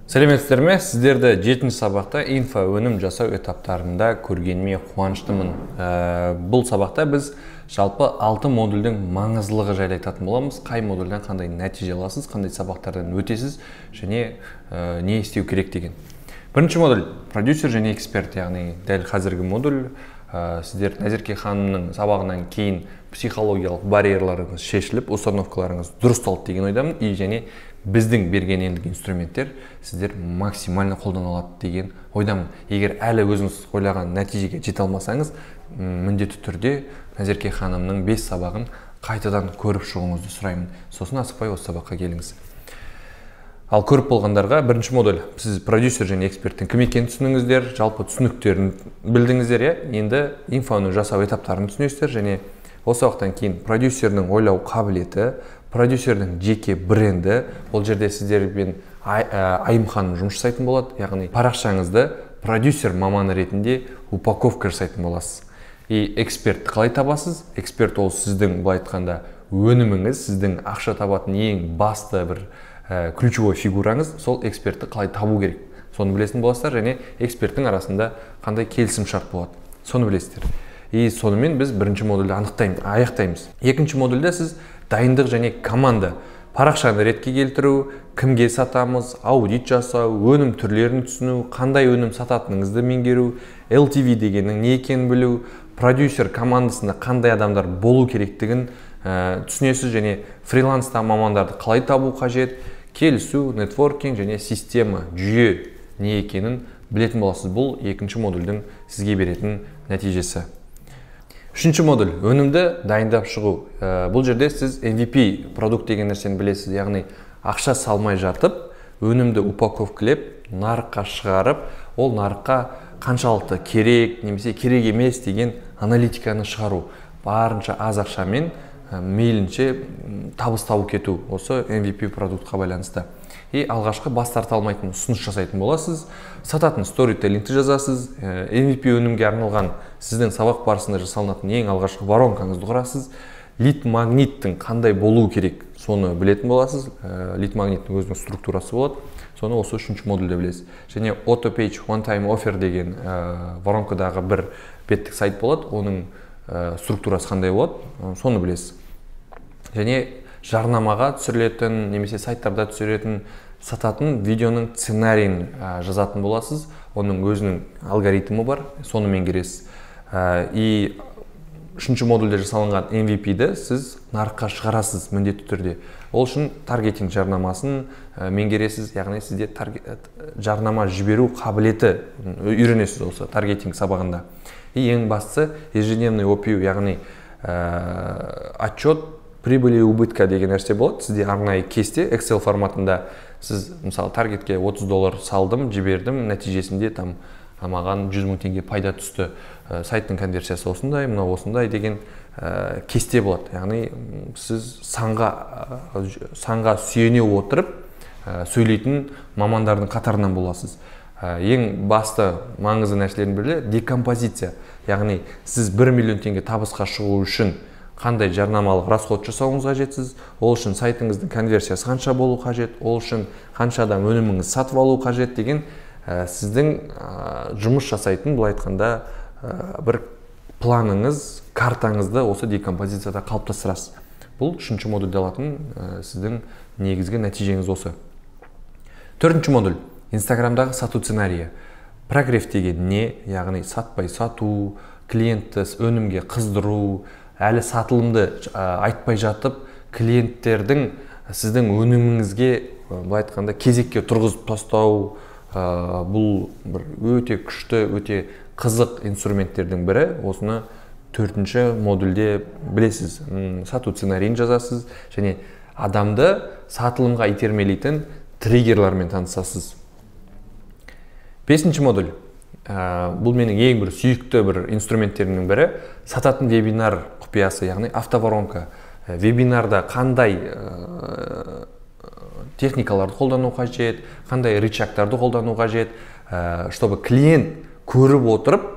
Сәлеметсіздер ме? Сіздерді 7-ші сабақта инфо өнім жасау этаптарында көргеніме қуаныштымын. Бұл сабақта біз жалпы 6 модульдің маңыздылығы жайлы айтатын боламыз. Қай модульден қандай нәтиже аласыз, қандай сабақтардан өтесіз және не істеу керек деген. Бірінші модуль продюсер және эксперт, яғни дәл қазіргі модуль. Сіздер Назерке ханымның сабағынан кейін психологиялық барьерларыңыз шешіліп, установкаларыңыз дұрысталды деген ойдамын. Және біздің берген ендігі инструменттер сіздер максимально қолдана алады деген ойдамын. Егер әлі өзіңіз ойлаған нәтижеге жете алмасаңыз, міндетті түрде Назерке ханымның 5 сабағын қайтадан көріп шығуыңызды сұраймын. Сосын асықпай осы сабаққа келіңіз. Ал көріп болғандарға бірінші модуль, сіз продюсер және эксперттің кім екенін түсініңіздер, жалпы түсініктерін білдіңіздер, енді инфоны жасау этаптарын түсінесіздер және осы уақыттан кейін продюсердің ойлау қабілеті, продюсердің жеке бренді, ол жерде сіздермен Айым ханым жұмыс жасайтын болады, яғни парақшаңызды продюсер маманы ретінде упаковка жасайтын боласыз. И экспертті қалай табасыз? Эксперт ол сіздің былай айтқанда өніміңіз, сіздің ақша табатын ең басты бір ключевой фигураңыз, сол экспертті қалай табу керек. Соны білесін боласыздар және эксперттің арасында қандай келісім шарт болады. Соны білесіздер. И сонымен біз бірінші модульді аяқтаймыз. Екінші модульде сіз дайындық және команда, парақшаны ретке келтіру, кімге сатамыз, аудит жасау, өнім түрлерін түсіну, қандай өнім сататыныңызды меңгеру, LTV дегеннің не екенін білу, продюсер командасында қандай адамдар болу керектігін түсінесіз және фриланста мамандарды қалай табу қажет, келісу, нетворкинг және система, жүйе не екенін білетін боласыз. Бұл екінші модульдің сізге беретін нәтижесі. Үшінші модуль өнімді дайындап шығу. Бұл жерде сіз MVP продукт деген нәрсені білесіз, яғни ақша салмай жатып, өнімді упаковкілеп, нарыққа шығарып, ол нарыққа қаншалықты керек, немесе керек емес деген аналитиканы шығару. Барынша аз ақшамен мейлінше табыс тауып кету осы MVP продуктқа байланысты. И алғашқы бас тарта алмайтын ұсыныс жасайтын боласыз, сататын сторителлингті жазасыз, MVP өнімге арналған сіздің сабақ барысында жасалынатын ең алғашқы воронкаңызды құрасыз, лид магниттің қандай болу керек, соны білетін боласыз. Лид магниттің өзінің структурасы болады, соны осы үшінші модульде білесіз. Және auto page one time offer деген воронкадағы бір беттік сайт болады, оның структурасы қандай болады, соны білесіз. Және жарнамаға түсірілетін, немесе сайттарда түсіретін, сататын видеоның сценарийін жазатын боласыз. Оның өзінің алгоритмі бар, соны меңгересіз. И үшінші модульде жасалынған MVP-ді сіз нарыққа шығарасыз міндетті түрде. Ол үшін таргетинг жарнамасын меңгересіз, яғни сізде жарнама жіберу қабілеті үйренесіз осы таргетинг сабағында. И ең бастысы ежедневный OPU, яғни отчет прибыли и убытка деген нәрсе болады. Сізде арнайы кесте Excel форматында сіз мысалы таргетке $30 салдым, жібердім, нәтижесінде маған 100 000 теңге пайда түсті. Сайттың конверсиясы осындай, мынау осындай деген кесте болады. Яғни сіз санға сүйене отырып сөйлейтін мамандардың қатарынан боласыз. Ең басты маңызды нәрселердің бірі декомпозиция. Яғни сіз 1 миллион теңге табысқа шығу үшін қандай жарнамалық расход жасауыңыз қажетсіз, ол үшін сайтыңыздың конверсиясы қанша болу қажет, ол үшін қанша адам өніміңіз сатып алу қажет деген сіздің жұмыс жасайтын, былай айтқанда бір планыңыз, картаңызды осы декомпозицияда қалыптастырасыз. Бұл үшінші модульде алатын сіздің негізгі нәтижеңіз осы. Төртінші модуль Инстаграмдағы сату сценарийі. Прогрев деген не, яғни сатпай сату, клиентті өнімге қыздыру, әлі сатылымды айтпай жатып, клиенттердің сіздің өніміңізге былай айтқанда кезекке тұрғызып тастау, бұл өте күшті, өте қызық инструменттердің бірі. Осыны төртінші модульде білесіз. Сату сценарийін жазасыз және адамды сатылымға итермелейтін триггерлермен танысасыз. Бесінші модуль. Бұл менің ең бір сүйікті бір инструменттерінің бірі сататын вебинар құпиясы, яғни автоворонка. Вебинарда қандай техникаларды қолдану қажет, қандай рычагтарды қолдану қажет, чтобы клиент көріп отырып,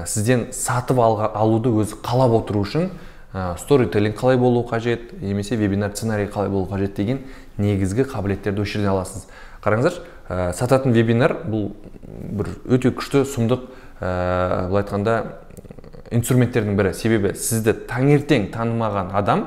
сізден сатып алуды өзі қалап отыру үшін сторителлинг қалай болу қажет, немесе вебинар сценарий қалай болу қажет деген негізгі қабілеттерді осы жерден аласыз. Қараңыздар, сататын вебинар бұл бір өте күшті сұмдық былай айтқанда инструменттердің бірі. Себебі сізді таңертең танымаған адам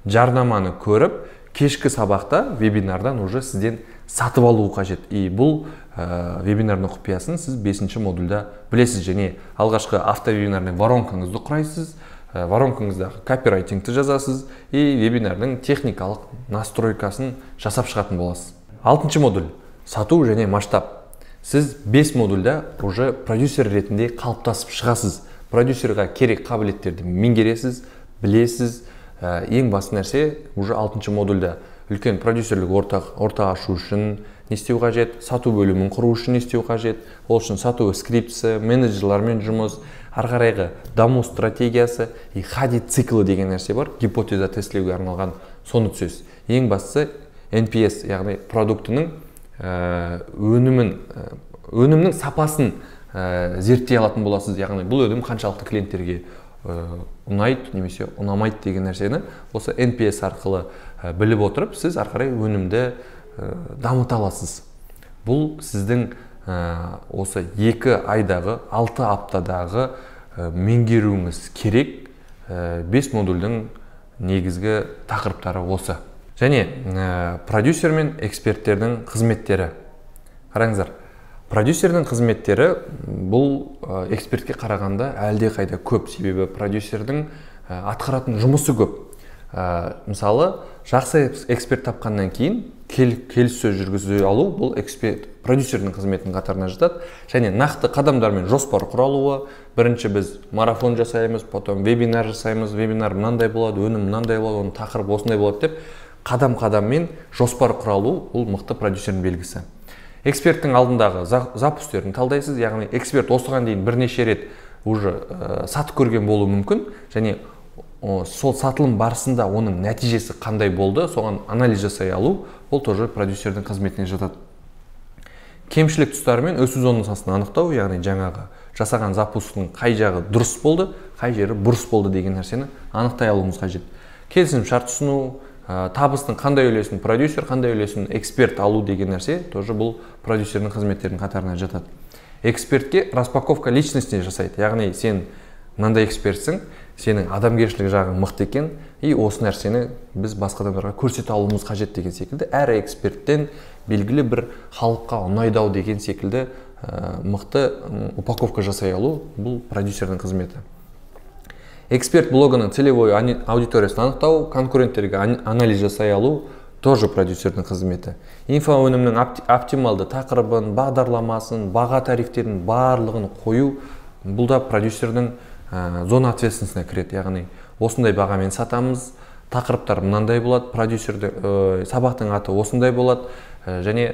жарнаманы көріп, кешкі сабақта вебинардан уже сізден сатып алуы қажет. И бұл вебинардың құпиясын сіз 5-ші модульда білесіз, және алғашқы автовебинардың воронкаңызды құрайсыз, воронкаңыздағы копирайтингті жазасыз и вебинардың техникалық настройкасын жасап шығатын боласыз. 6-ші модуль сату және масштаб. Сіз 5 модульда уже продюсер ретінде қалыптасып шығасыз. Продюсерға керек қабілеттерді меңгересіз, білесіз. Ең басты нәрсе уже 6-ші модульда үлкен продюсерлік орта ашу үшін не істеу қажет, сату бөлімін құру үшін не істеу қажет, ол үшін сату скриптісі, менеджерлермен жұмыс, ары қарайғы даму стратегиясы и хади циклы деген нәрсе бар, гипотеза тестілеуге арналған, соны түсесіз. Ең бастысы NPS, яғни продуктының өнімнің сапасын зерттей алатын боласыз. Яғни бұл өнім қаншалықты клиенттерге ұнайды немесе ұнамайды деген нәрсені осы NPS арқылы біліп отырып, сіз ары қарай өнімді дамыта аласыз. Бұл сіздің осы 2 айдағы, 6 аптадағы меңгеруіңіз керек 5 модульдің негізгі тақырыптары осы. Және продюсер мен эксперттердің қызметтері. Қараңыздар, продюсердің қызметтері бұл экспертке қарағанда әлде қайда көп, себебі продюсердің атқаратын жұмысы көп. Мысалы, жақсы эксперт тапқаннан кейін келіссөз жүргізе алу бұл продюсердің қызметінің қатарына жатады. Және нақты қадамдармен жоспар құралуы. Бірінші біз марафон жасаймыз, потом вебинар жасаймыз, вебинар мынандай болады, өнім мынандай болады, оның тақырыбы осындай болады деп қадам-қадаммен жоспар құралу бұл мықты продюсердің белгісі. Эксперттің алдындағы запустерін талдайсыз, яғни эксперт осыған дейін бірнеше рет уже сатып көрген болуы мүмкін, және сол сатылым барысында оның нәтижесі қандай болды, соған анализ жасай алу, бұл тоже продюсердің қызметіне жатады. Кемшілік тұстары мен өсу зонасын анықтау, яғни жаңағы жасаған запустың қай жағы дұрыс болды, қай жері бұрыс болды деген нәрсені анықтай алуымыз қажет. Келісім шарт ұсыну, табыстың қандай үлесін продюсер, қандай үлесін эксперт алу деген нәрсе тоже бұл продюсердің қызметтерінің қатарына жатады. Экспертке распаковка личностіне жасайды, яғни сен мынандай экспертсің, сенің адамгершілік жағың мықты екен, и осы нәрсені біз басқа адамдарға көрсете алуымыз қажет деген секілді, әр эксперттен белгілі бір халыққа ұнайдау деген секілді мықты упаковка жасай алу, бұл продюсердің қызметі. Эксперт блогының целевой аудиториясын анықтау, конкуренттерге анализ жасай алу тоже продюсердің қызметі. Инфоөнімнің оптималды тақырыбын, бағдарламасын, баға тарифтерін барлығын қою, бұл да продюсердің зона ответственностіне кіреді. Яғни осындай бағамен сатамыз, тақырыптар мынандай болады, продюсердің сабақтың аты осындай болады, және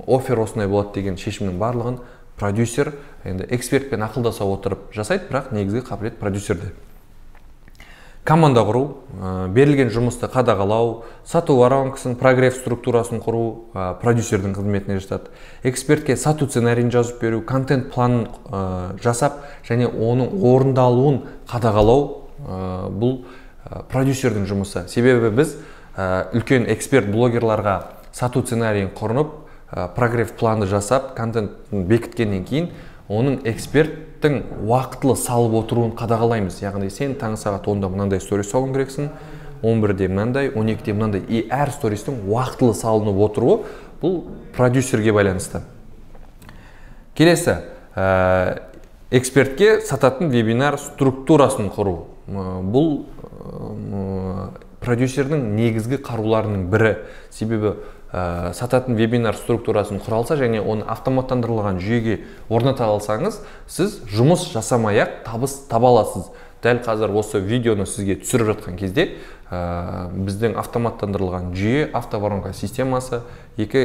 офер осындай болады деген шешімнің барлығын продюсер енді экспертпен ақылдаса отырып жасайды, бірақ негізгі қабілет продюсерде. Команда құру, берілген жұмысты қадағалау, сату воронкасын, прогресс структурасын құру продюсердің қызметіне жатады. Экспертке сату сценарийін жазып беру, контент планын жасап, және оның орындалуын қадағалау бұл продюсердің жұмысы. Себебі біз үлкен эксперт блогерларға сату сценарийін құрынып, прогресс планды жасап, контентін бекіткеннен кейін, оның эксперттің уақытылы салып отыруын қадағалаймыз. Яғни сен таң сағат 10-да мынандай сторис салуың керексің, 11-де мынандай, 12-де мынандай, и әр стористің уақытылы салынып отыруы бұл продюсерге байланысты. Келесі, экспертке сататын вебинар структурасын құру. Бұл продюсердің негізгі қаруларының бірі. Себебі сататын вебинар структурасын құралса және оны автоматтандырылған жүйеге орната алсаңыз, сіз жұмыс жасамай-ақ табыс таба аласыз. Дәл қазір осы видеоны сізге түсіріп жатқан кезде біздің автоматтандырылған жүйе, автоворонка системасы екі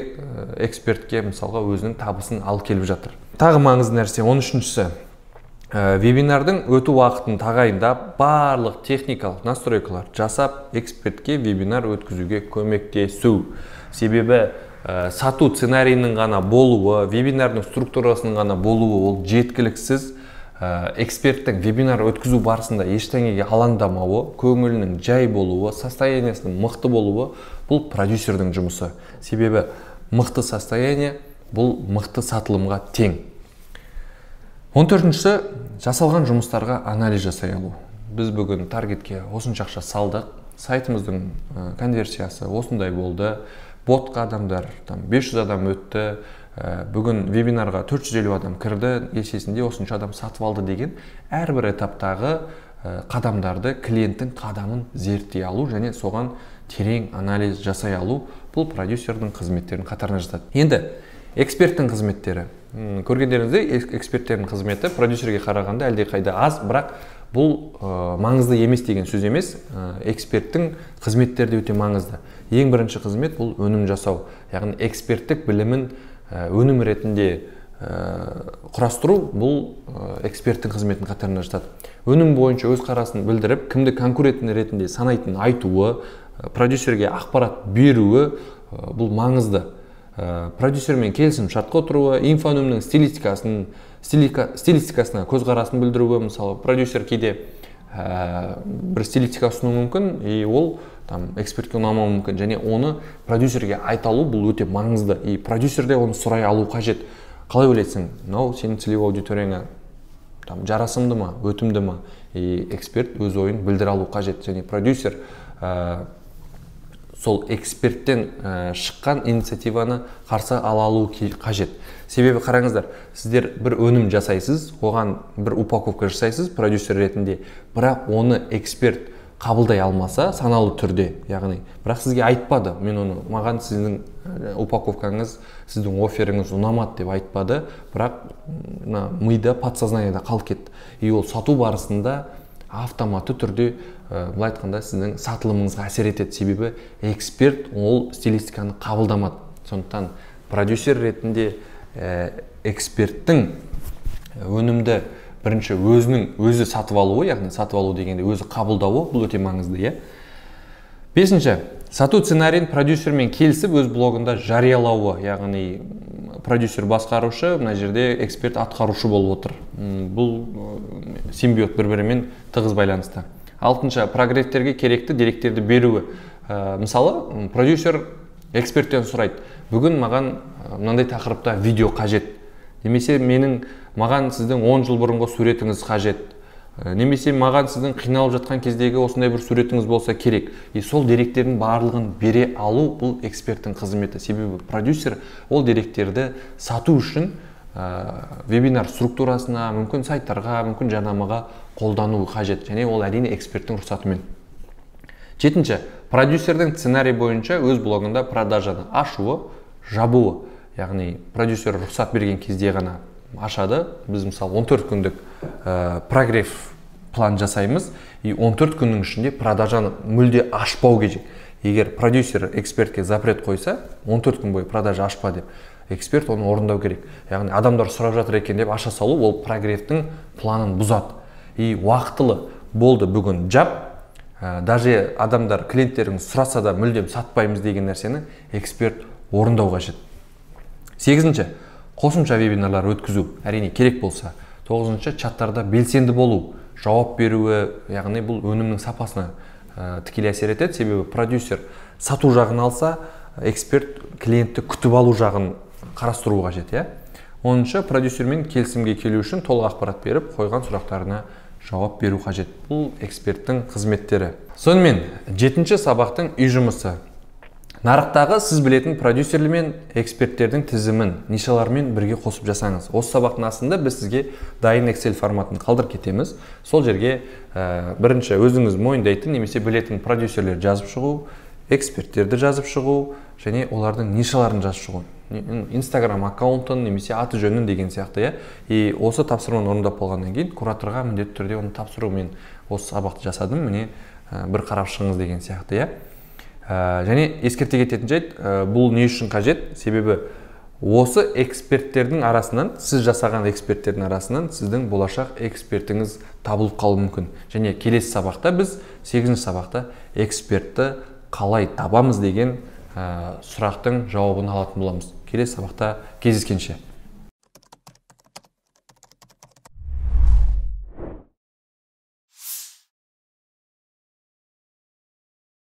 экспертке мысалға өзінің табысын алып келіп жатыр. Тағы маңызды нәрсе 13-ші. Вебинардың өту уақытын тағайындап, барлық техникалық настройкалар жасап, экспертке вебинар өткізуге көмектесу. Себебі сату сценарийінің ғана болуы, вебинардың структурасының ғана болуы ол жеткіліксіз. Эксперттің вебинар өткізу барысында ештеңеге алаңдамауы, көңілінің жай болуы, состояниясының мықты болуы бұл продюсердің жұмысы. Себебі мықты состояние бұл мықты сатылымға тең. 14-ші жасалған жұмыстарға анализ жасай алу. Біз бүгін таргетке осынша ақша салдық, сайтымыздың конверсиясы осындай болды, ботқа адамдар 500 адам өтті, бүгін вебинарға 450 адам кірді, есесінде осынша адам сатып алды деген әрбір этаптағы қадамдарды, клиенттің қадамын зерттей алу және соған терең анализ жасай алу бұл продюсердің қызметтерінің қатарына жатады. Енді эксперттің қызметтері. Көргендеріңізде эксперттердің қызметі продюсерге қарағанда әлдеқайда аз, бірақ бұл маңызды емес деген сөз емес. Эксперттің қызметтері де өте маңызды. Ең бірінші қызмет бұл өнім жасау. Яғни эксперттік білімін өнім ретінде құрастыру бұл эксперттің қызметінің қатарына жатады. Өнім бойынша өз қарасын білдіріп, кімді конкурент ретінде санайтын айтуы, продюсерге ақпарат беруі бұл маңызды. Продюсермен келісім шартқа отыруы, инфоөнімнің стилистикасына көзқарасын білдіруі. Мысалы, продюсер кейде бір стилистика ұсынуы мүмкін, ол экспертке ұнамауы мүмкін, және оны продюсерге айта алу бұл өте маңызды. Продюсерде оны сұрай алу қажет. Қалай ойлайсың? Мынау сенің целевой аудиторияңа жарасымды ма, өтімді ма? Эксперт өз ойын білдіре алу қажет, және продюсер сол эксперттен шыққан инициативаны қарсы ала алу қажет. Себебі қараңыздар, сіздер бір өнім жасайсыз, оған бір упаковка жасайсыз продюсер ретінде, бірақ оны эксперт қабылдай алмаса, саналы түрде, яғни, бірақ сізге айтпады, маған сіздің упаковкаңыз, сіздің оферіңіз ұнамады деп айтпады, бірақ мида, подсознанияда қалып кетті. Ол сату барысында автоматты түрде, былай айтқанда, сіздің сатылымыңызға әсер етеді. Себебі эксперт ол стилистиканы қабылдамады. Сондықтан продюсер ретінде эксперттің өнімді бірінші өзі сатып алуы, яғни сатып алу дегенде өзі қабылдауы, бұл өте маңызды. 5-ші, сату сценарийін продюсермен келісіп өз блогында жариялауы, яғни продюсер басқарушы, мына жерде эксперт атқарушы болып отыр. Бұл симбиот бір-бірімен тығыз байланысты. 6-шы, прогрестерге керекті деректерді беруі. Мысалы, продюсер эксперттен сұрайды, бүгін маған мынандай тақырыпта видео қажет. Немесе маған сіздің 10 жыл бұрынғы суретіңіз қажет. Немесе маған сіздің қиналып жатқан кездегі осындай бір суретіңіз болса керек. Сол деректердің барлығын бере алу бұл эксперттің қызметі. Себебі продюсер ол деректерді сату үшін вебинар структурасына, мүмкін сайттарға, мүмкін жарнамаға қолдануы қажет. Және ол әрине эксперттің рұқсатымен. 7-ші, продюсердің сценарий бойынша өз блогында продажаны ашуы, жабуы. Яғни продюсер рұқсат берген кезде ғана ашады. Біз мысалы 14 күндік прогрев план жасаймыз. 14 күннің ішінде продажаны мүлде ашпау керек. Егер продюсер экспертке запрет қойса, 14 күн бойы продажа ашпа деп, эксперт оны орындау керек. Яғни адамдар сұрап жатыр екен деп аша салу, ол прогревтің планын бұзады. Уақытылы болды бүгін жап, даже адамдар клиенттерің сұраса да мүлдем сатпаймыз деген нәрсені эксперт орындау қажет. 8-ші, қосымша вебинарлар өткізу, әрине керек болса. 9-ші, чаттарда белсенді болу, жауап беруі, яғни бұл өнімнің сапасына тікелей әсер етеді. Себебі продюсер сату жағын алса, эксперт клиентті күтіп алу жағын қарастыру қажет. 10-ші, продюсермен келісімге келу үшін толық ақпарат беріп, қойған сұрақтарына жауап беру қажет. Бұл эксперттің қызметтері. Сонымен, 7-ші сабақтың үй жұмысы. Нарықтағы сіз білетін продюсерлер мен эксперттердің тізімін нишалармен бірге қосып жасаңыз. Осы сабақтың астында біз сізге дайын Excel форматын қалдырып кетеміз. Сол жерге бірінші өзіңіз мойындайтын немесе білетін продюсерлер жазып шығу, эксперттерді жазып шығу және олардың нишаларын жазып шығу. Instagram аккаунтын немесе аты жөнін деген сияқты. Осы тапсырманы орындап болғаннан кейін кураторға міндетті түрде оны тапсыру, мен осы сабақты жасадым, міне бір қарап шығыңыз деген сияқты. Және ескерте кететін жайт, бұл не үшін қажет? Себебі осы эксперттердің арасынан, сіз жасаған эксперттердің арасынан сіздің болашақ экспертіңіз табылып қалуы мүмкін. Және келесі сабақта біз 8-ші сабақта экспертті қалай табамыз деген сұрақтың жауабын алатын боламыз. Келесі сабақта кездескенше.